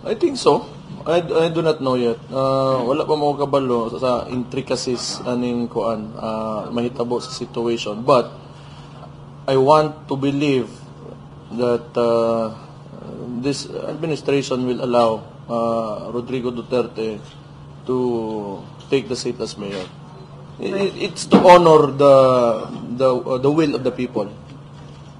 I think so. I do not know yet. Wala pa mo kabalo sa intricacies aning kuan mahitabo sa situation. But I want to believe that this administration will allow Rodrigo Duterte to take the seat as mayor. It's to honor the will of the people.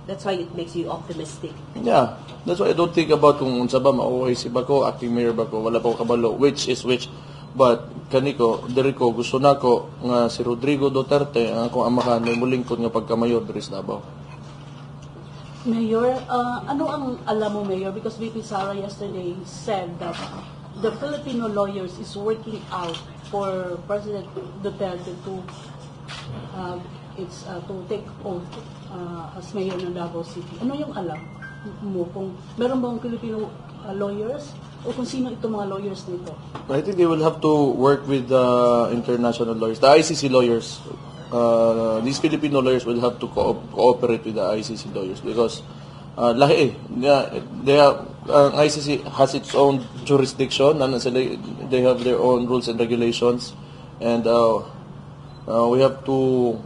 That's why it makes you optimistic. Yeah, that's why I don't think about kung unsa ba mauwi si Bako, acting mayor Bako, wala pa ko kabalo which is which. But kaniko, diri ko gusto nako nga si Rodrigo Duterte ang akong amahan may mulingkod nga pagkamayor diri sa Davao. Mayor, ano ang alam mo, Mayor? Because VP Sara yesterday said that the Filipino lawyers is working out for President Duterte to to take oath as mayor ng Davao City. Ano yung alam mo? Kung meron bang Filipino lawyers o kung sino itong mga lawyers nito? I think they will have to work with the international lawyers, the ICC lawyers. These Filipino lawyers will have to cooperate with the ICC lawyers because lahi they have ICC has its own jurisdiction and they have their own rules and regulations, and we have to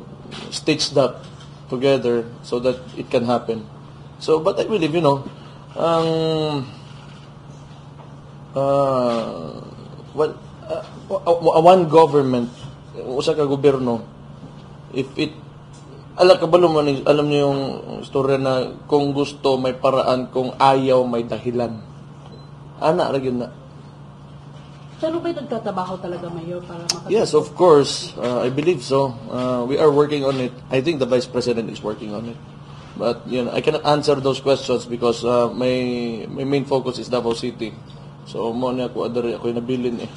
stitch that together so that it can happen. So, but I believe, one government, usa ka gobyerno, if it alam niyo yung istorya na kung gusto may paraan, kung ayaw may dahilan. Ana ra gyud na. Pero ba'y nagtatrabaho talaga, Mayor, para makatulong? Yes, of course. I believe so. We are working on it. I think the Vice President is working on it. But I cannot answer those questions because my main focus is Davao City. So mo na ako nabilin eh.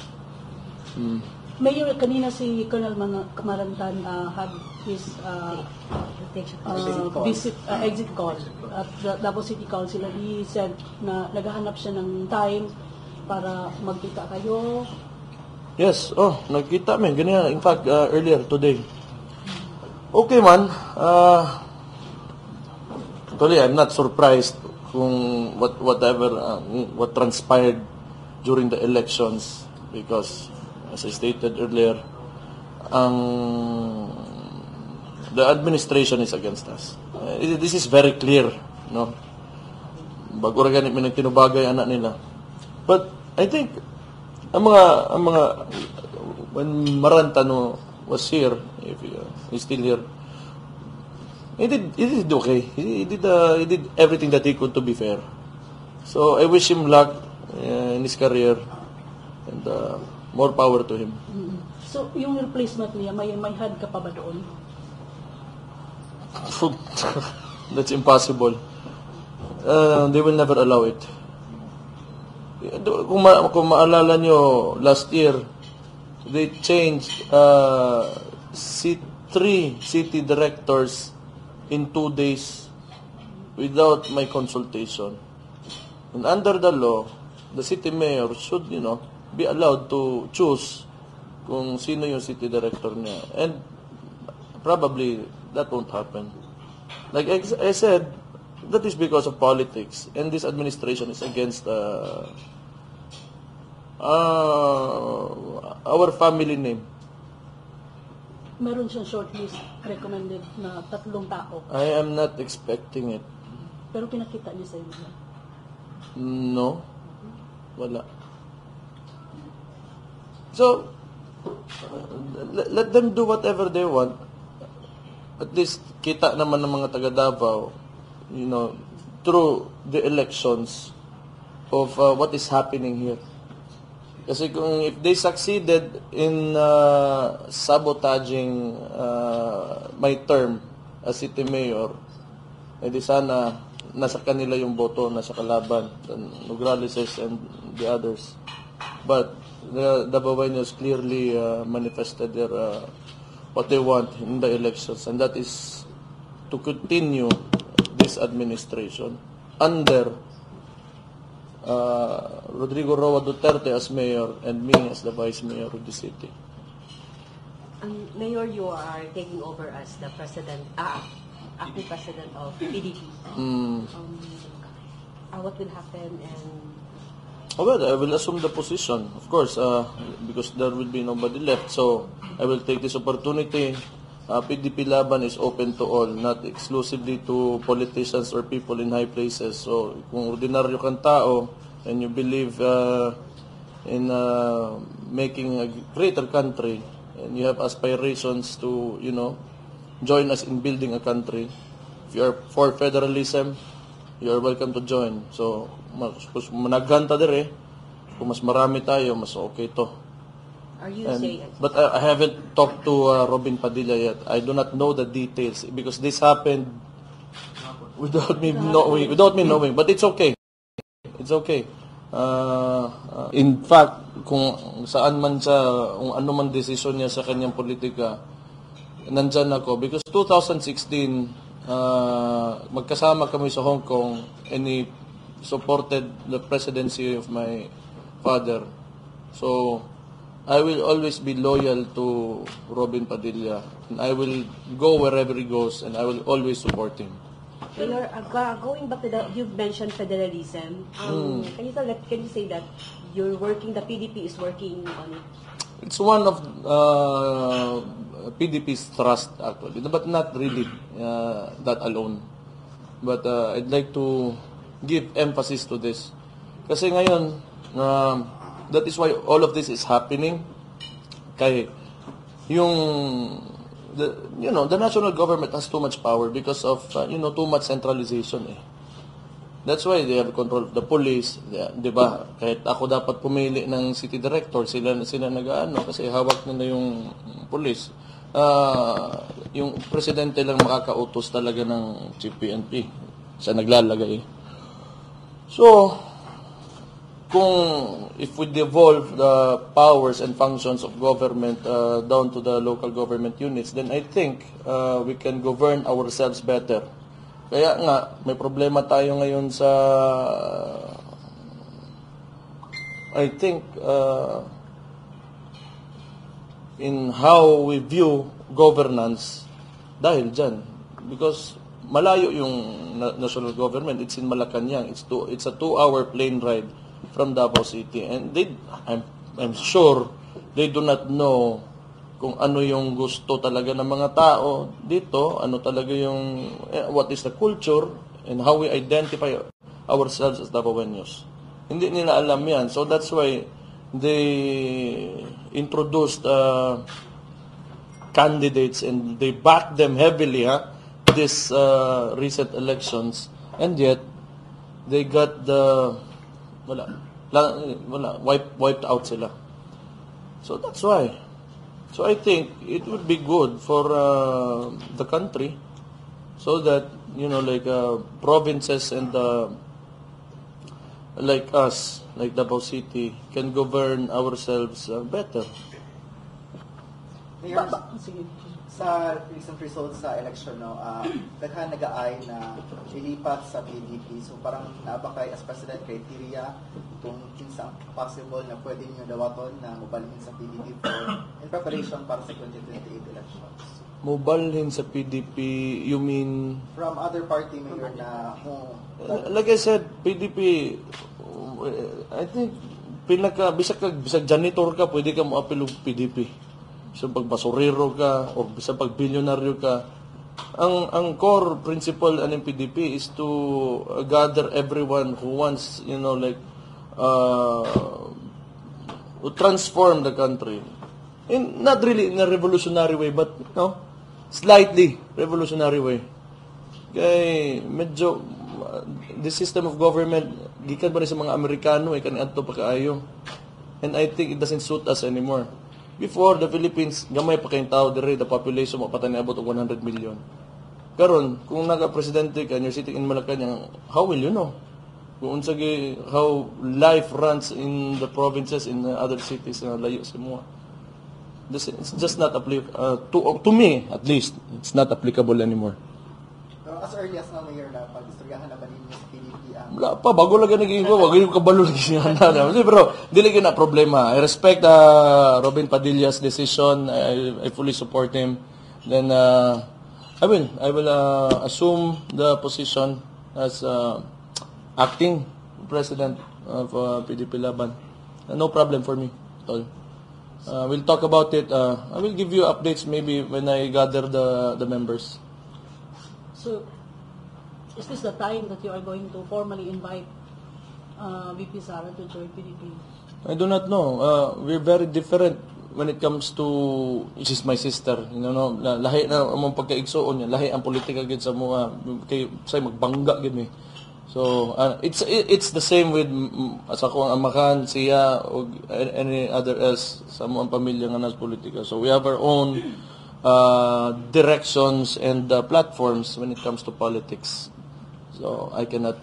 Mayor, kanina si Colonel Camarantan had his exit call at the Davao City Council, and he said na naghahanap siya ng time para magkita kayo. Yes, nagkita man ganyan. In fact, earlier today. Okay man. Actually, I'm not surprised kung what transpired during the elections because, as I stated earlier, the administration is against us. This is very clear, no? Bago ra ganit man tinubagay anak nila. But I think ang mga when Marantano was here, if he's still here, he did okay. He did everything that he could to be fair. So I wish him luck in his career and more power to him. So yung replacement niya, may had ka pa ba doon? That's impossible. They will never allow it. Kung maalala nyo, last year, they changed 3 city directors in 2 days without my consultation. And under the law, the city mayor should, be allowed to choose kung sino yung city director niya. And probably that won't happen. Like I said, that is because of politics, and this administration is against our family name. Meron siyang shortlist recommended na 3 tao. I am not expecting it. Pero pinakita niya sa inyo? No. Wala. So, let them do whatever they want. At least, kita naman ng mga taga Davao, through the elections of what is happening here. Kasi kung if they succeeded in sabotaging my term as city mayor, edi sana nasa kanila yung boto, nasa kalaban, Nograles and the others. But the Davaoenos clearly manifested their what they want in the elections, and that is to continue this administration under Rodrigo Roa Duterte as mayor and me as the vice mayor of the city. Mayor, you are taking over as the president, acting president of PDP. What will happen? And Well, I will assume the position, of course, because there will be nobody left. So, I will take this opportunity. PDP Laban is open to all, not exclusively to politicians or people in high places. So, kung ordinaryo kang tao and you believe in making a greater country and you have aspirations to, join us in building a country, if you are for federalism, you are welcome to join. So, managhanta dire. Kung mas marami tayo, mas okay to. Are you saying... But I haven't talked to Robin Padilla yet. I do not know the details because this happened without me knowing. But it's okay. It's okay. In fact, kung saan man siya, kung ano man desisyon niya sa kanyang politika, nandyan ako. Because 2016, magkasama kami sa Hong Kong and he supported the presidency of my father. So, I will always be loyal to Robin Padilla. And I will go wherever he goes and I will always support him. Mayor, going back to you've mentioned federalism. Can you say that the PDP is working on it? It's one of PDP's thrust actually, but not really that alone. But I'd like to give emphasis to this. Kasi ngayon, that is why all of this is happening. Kaya the national government has too much power because of too much centralization eh. That's why they have control of the police, 'di ba? Kahit ako dapat pumili ng city director, sila nag-aano kasi hawak nila yung police. Yung presidente lang makakautos talaga ng chief PNP. Siya naglalagay. So, if we devolve the powers and functions of government down to the local government units, then I think we can govern ourselves better. Kaya nga, may problema tayo ngayon sa, I think, in how we view governance dahil dyan. Because malayo yung national government. It's in Malacanang. It's a 2-hour plane ride from Davao City. And I'm sure they do not know kung ano yung gusto talaga ng mga tao dito, ano talaga yung, what is the culture, and how we identify ourselves as Davaoenos. Hindi nila alam yan. So that's why they introduced candidates and they backed them heavily, this recent elections, and yet they got wiped out sila. So that's why. So I think it would be good for the country so that, provinces and like us, like Davao City, can govern ourselves better. Mayor, sa recent results sa election, daghan nag-aay na ilipat sa PDP. So parang naabakay as president criteria kung kinsang possible na pwede nyo dawaton na mubalhin sa PDP in preparation para sa 2028 elections. Mubalhin sa PDP, you mean? From other party, Mayor, na like I said, PDP, I think, bisag janitor ka, pwede ka mo-appeal ng PDP. So pag basurero ka o bisa pag bilyonaryo ka, ang core principle ng PDP is to gather everyone who wants, to transform the country. Not really in a revolutionary way, but slightly revolutionary way. Kay medyo the system of government gikan ba rin sa mga Amerikano kaniadto pa kaayo. And I think it doesn't suit us anymore. Before, the Philippines, gamay pa kayong tao dire, the population mapatay na abot og 100 million. Karon, kung naka-presidente ka and you're sitting in Malacanang, how will you know? Kung how life runs in the provinces, in the other cities na layo sa mga. It's just not applicable, to me at least, it's not applicable anymore. Pero as early as now, Mayor, na pag-istoryahan na ba ninyo sa PDP wala pa, bago lang naging ko, wag yung kabalo lagi siya na. Pero dili na problema. I respect Robin Padilla's decision. I fully support him. Then I will assume the position as acting president of PDP Laban. No problem for me at all. We'll talk about it. I will give you updates maybe when I gather the members. So, is this the time that you are going to formally invite VP Sara to join PDP? I do not know. We're very different when it comes to, she's my sister, you know, lahi na among pagkaigsuon niya, lahi ang politika gid sa mga kay say magbangga gid mi. So it's the same with sa akong amakan, siya o any other else sa mga pamilya nga nas politika. So we have our own directions and platforms when it comes to politics. So I cannot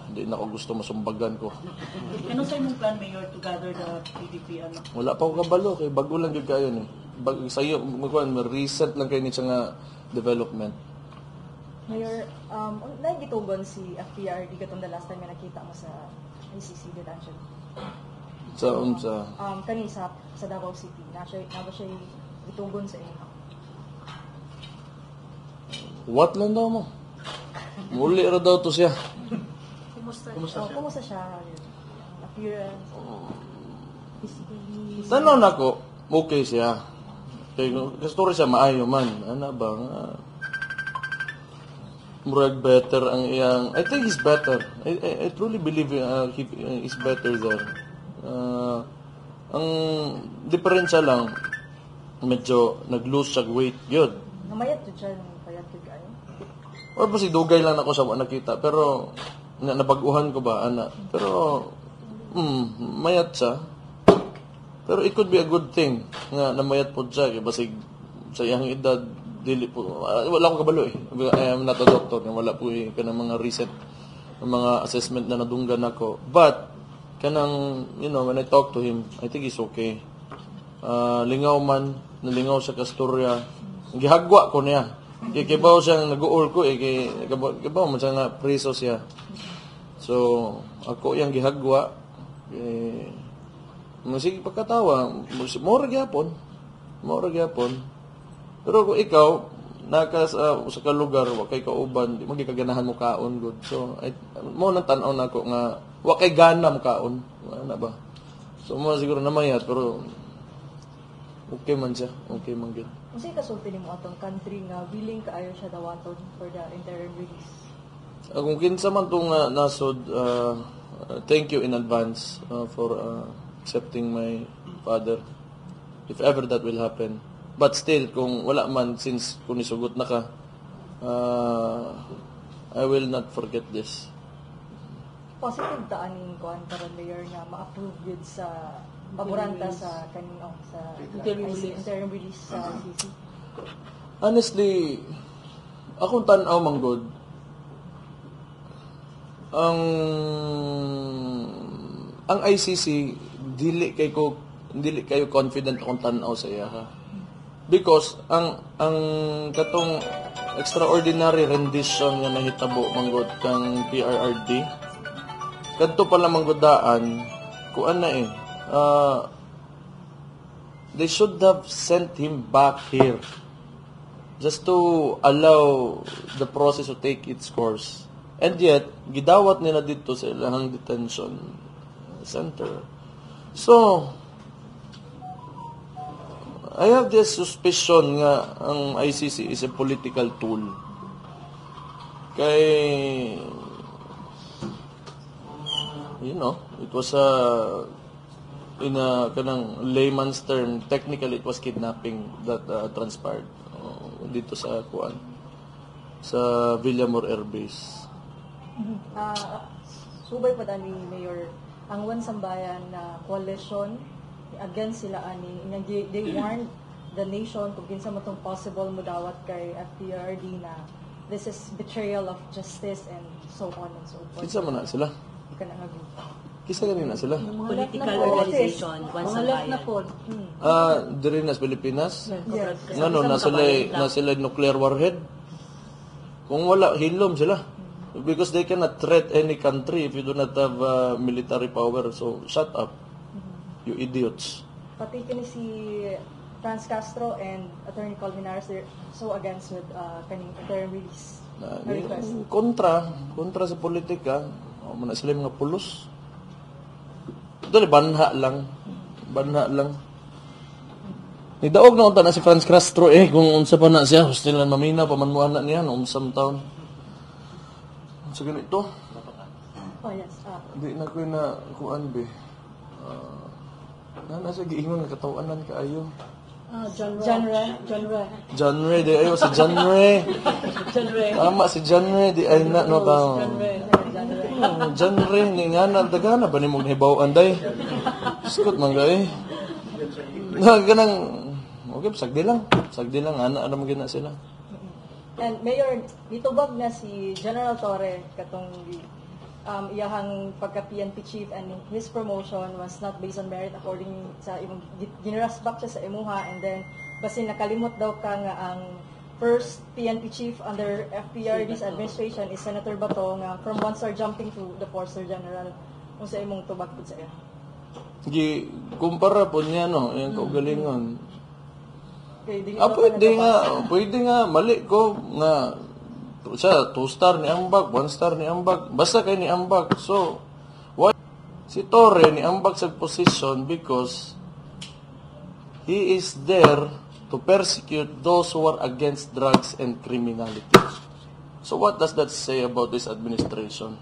hindi na ako gusto masumbagan ko. Ano sa imong plan, Mayor, to gather the PDP? Wala pa ako kabalo kay bago lang gyud kayo ni. Sayo recent lang kay ni siya nga development. Mayor, gitugon si FPRD katong the last time na nakita mo sa ICC detention. Sa Kani sa Davao City. Na ba siya gitugon sa inyo? What lang daw mo? Muli ra daw to siya. Kumusta siya? Appearance? Tanon ako, okay siya. Kay gusto siya maayo man. Ano ba nga? Murag better ang iyang. I think he's better. I truly believe he is better there. Ang diferensya lang, medyo nag-lose siya weight. Yun. Namayat siya ng payat kayo? Or ba si dugay lang ako sa nakita. Pero nabaguhan ko ba, ana. Pero mayat siya. Pero it could be a good thing nga namayat po siya. Kaya basig sa iyang edad, dili po. Wala akong kabalo eh. I am not a doctor. Wala po eh. Kanang mga recent mga assessment na nadunggan ako. But, kanang, you know, when I talk to him, I think he's okay. Lingaw man, nalingaw sa kasturya. Gihagwa ko niya. Kibaw siyang nag-uol ko eh. Kibaw man siya nga preso siya. So, ako yung gihagwa. Sige pagkatawa, mora gyapon. Pero kung ikaw, sa kalugar, wakay kauban, di magigaganahan mo kaon, good. So, mo nang tanaw na ako nga, wakay gana mo kaon. Ano ba? So, mo siguro namayat, pero okay man siya. Okay man good. Kasi kasulti mo atong country nga willing kaayo siya dawaton for the interim release. Kung kinsa man itong nasod, thank you in advance for accepting my father. If ever that will happen. But still, kung wala man, since kung isugot na ka, I will not forget this. Positive daanin ko ang karon Mayor nga ma-approve yun sa paboranta sa kanino sa interim release sa ICC. Honestly, akong tanaw manggod, ang ICC dili kayo confident akong tanaw sa iya ha. Because ang katong extraordinary rendition nga nahitabo manggod kang PRRD kadto pala manggodaan kuan na eh they should have sent him back here just to allow the process to take its course. And yet, gidawat nila dito sa ilang detention center. So, I have this suspicion nga ang ICC is a political tool. Kay, you know, it was in a kanang layman's term, technically it was kidnapping that transpired dito sa kuan sa Villamor Air Base. Subay pa ni Mayor ang One Sambayan na coalition against sila ani they warned the nation kung kinsa mo tong possible mudawat kay FPRD na this is betrayal of justice and so on and so forth. Kinsa man na sila? Kisa ganina sila? Political organization, One Sambayan. Diri nas Pilipinas? Yes. Ngano, na sila nuclear warhead? Kung wala, hilom sila. Because they cannot threat any country if you do not have military power. So, shut up. You idiots. Pati kini si Franz Castro and Attorney Colmenares, they're so against with kaning interim release request. Kontra sa politika. Muna sila yung mga pulos. Ito, banha lang. Banha lang. Nidaog na unta na si Franz Castro kung unsa pa na siya, hostilan mamina, pamanmuan na niya, noong unsam taon. So, ganito. Oh, yes. Hindi na ko na kuan be. Nasa giingon nga katawanan kaayo. Genre di ayo si genre. Tama si genre di ay na no ta. Genre ni nga na dagana ba nimo hibaw anday. Skot man gay. Ganang okay sagdi lang ana mo gina sila. And Mayor, nitubag na si General Torre katong iyahang pagka-PNP chief and his promotion was not based on merit according sa imong ginirasbak siya sa imuha, and then basin nakalimot daw ka nga ang first PNP chief under FPRD's administration is Senator Bato nga from 1-star jumping to the 4-star general. Kung sa imong tubag pud sa iya. Gi kumpara po niya no, yung kaugalingon. Okay, dili Pwede nga mali ko nga siya 2-star ni ambag, 1-star ni ambag, basta kay ni ambag. So why si Torre ni ambag sa position because he is there to persecute those who are against drugs and criminality. So what does that say about this administration?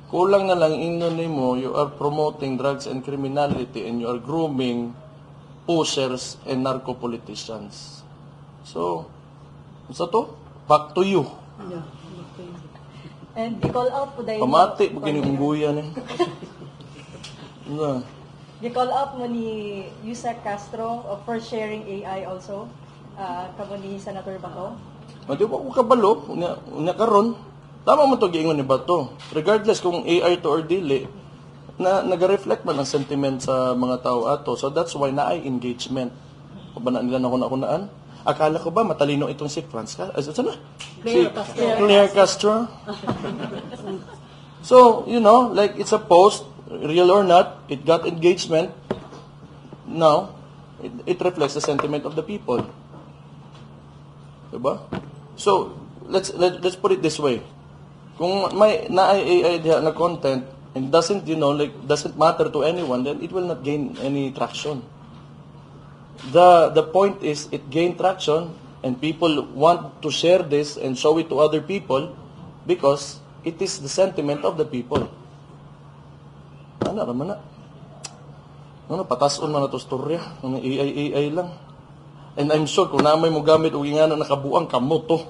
Kulang na lang ingnon nimo, you are promoting drugs and criminality and you are grooming pushers and narco politicians. So, sa to? Back to you. Yeah, okay. And i-call out po dahil Pamati, pag kinungguyan eh. i-call out mo ni Yusek Castro for sharing AI also, kamo ni Senator Bato. Mati pa ko kabalo, unya karon. Tama mo to giingon ni Bato. Regardless kung AI to or dili, na nag-reflect man ang sentiment sa mga tao ato. So that's why naay engagement. Pabanaan nila na kunaan. Akala ko ba matalino itong si Franz Castro? Claire Castro. So, you know, like it's a post, real or not, it got engagement. Now, it reflects the sentiment of the people. Diba? So, let's put it this way. Kung may AI na content and doesn't matter to anyone, then it will not gain any traction. The point is it gained traction and people want to share this and show it to other people because it is the sentiment of the people. Ano raman na? Ano patason man ato storya, ng AI lang. And I'm sure kung namay mo gamit og ingana nakabuang kamo to.